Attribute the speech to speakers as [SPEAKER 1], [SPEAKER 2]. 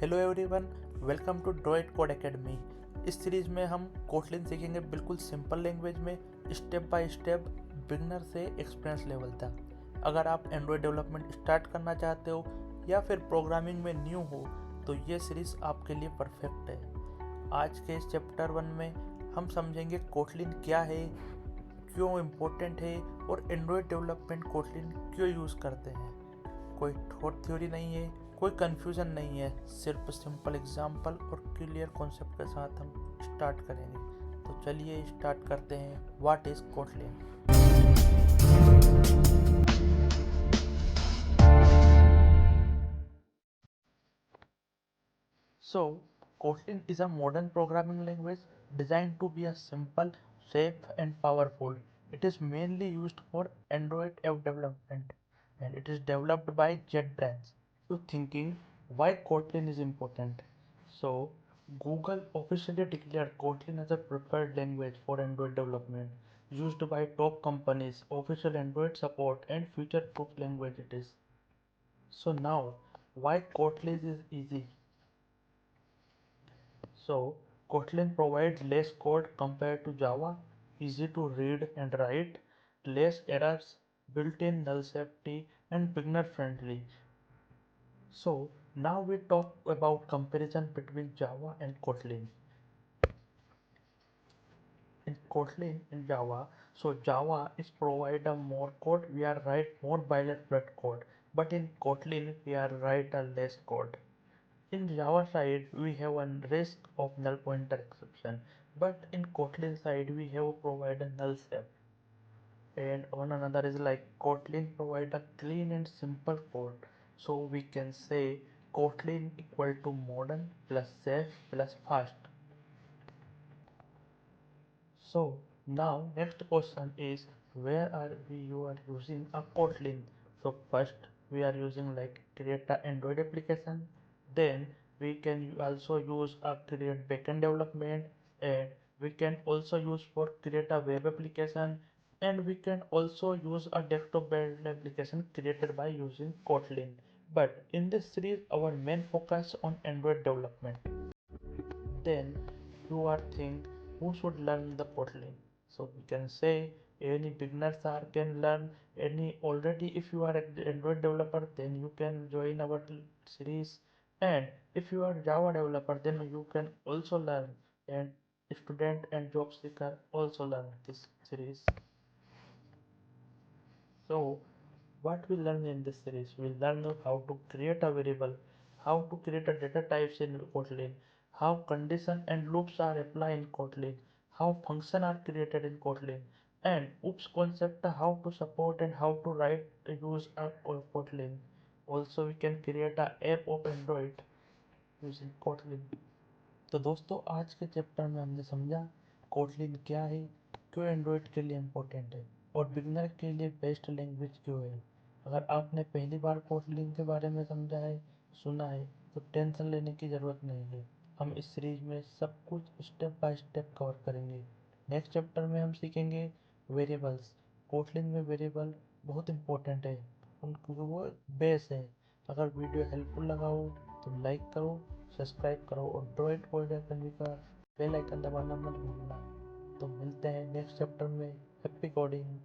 [SPEAKER 1] Hello everyone, welcome to Droid Code Academy. इस series में हम कोटलिन सीखेंगे बिल्कुल सिंपल लैंग्वेज में, स्टेप बाय स्टेप, बिगनर से एक्सपीरियंस लेवल तक। अगर आप एंड्रॉयड डेवलपमेंट स्टार्ट करना चाहते हो या फिर प्रोग्रामिंग में न्यू हो तो ये सीरीज़ आपके लिए परफेक्ट है। आज के इस चैप्टर 1 में हम समझेंगे कोटलिन क्या है, क्यों इम्पोर्टेंट है और एंड्रॉयड डेवलपमेंट कोटलिन क्यों यूज़ करते हैं। कोई थॉट थ्योरी नहीं है, कोई कंफ्यूजन नहीं है, सिर्फ सिंपल एग्जाम्पल और क्लियर कॉन्सेप्ट के साथ हम स्टार्ट करेंगे। तो चलिए स्टार्ट करते हैं। What is Kotlin? So, Kotlin is a modern programming language designed to be a simple, safe, and powerful. It is mainly used for Android app development, and it is developed by JetBrains. So, thinking why Kotlin is important? So, Google officially declared Kotlin as a preferred language for Android development, used by top companies, official Android support, and future-proof language it is. So now, why Kotlin is easy? So, Kotlin provides less code compared to Java, easy to read and write, less errors, built-in null safety, and beginner friendly. So, now we talk about comparison between Java and Kotlin. In Kotlin in Java, so Java is provide a more code, we are write more boilerplate code, but in Kotlin we are write a less code. In Java side, we have a risk of null pointer exception, but in Kotlin side, we have provided null set. And on another is like Kotlin provide a clean and simple code. So we can say Kotlin equal to modern plus safe plus fast. So now next question is where are you are using a Kotlin? So first we are using like create a Android application, then we can also use a create backend development, and we can also use for create a web application, and we can also use a desktop based application created by using Kotlin. But in this series our main focus on Android development. Then you are think who should learn the Kotlin? So we can say any beginners are can learn, any already if you are an Android developer then you can join our series, and if you are Java developer then you can also learn, and student and job seeker also learn this series. So what we learn in this series? We learn how to create a variable, how to create a data types in Kotlin, how condition and loops are applied in Kotlin, how function are created in Kotlin, and oops concept how to support and how to write use a Kotlin. Also we can create a app of Android using Kotlin. तो दोस्तों आज के chapter में हमने समझा Kotlin क्या है, क्यों एंड्रॉयड के लिए इम्पोर्टेंट है और बिगनर के लिए बेस्ट लैंग्वेज क्यों है। अगर आपने पहली बार कोटलिन के बारे में समझा है, सुना है, तो टेंशन लेने की ज़रूरत नहीं है। हम इस सीरीज में सब कुछ स्टेप बाय स्टेप कवर करेंगे। नेक्स्ट चैप्टर में हम सीखेंगे वेरिएबल्स। कोटलिन में वेरिएबल बहुत इम्पोर्टेंट है, उनको वो बेस है। अगर वीडियो हेल्पफुल लगा हो तो लाइक करो, सब्सक्राइब करो और ड्रॉइड कोड एकेडमी का बेल आइकन दबाना मत भूलना। तो मिलते हैं नेक्स्ट चैप्टर में। Happy coding.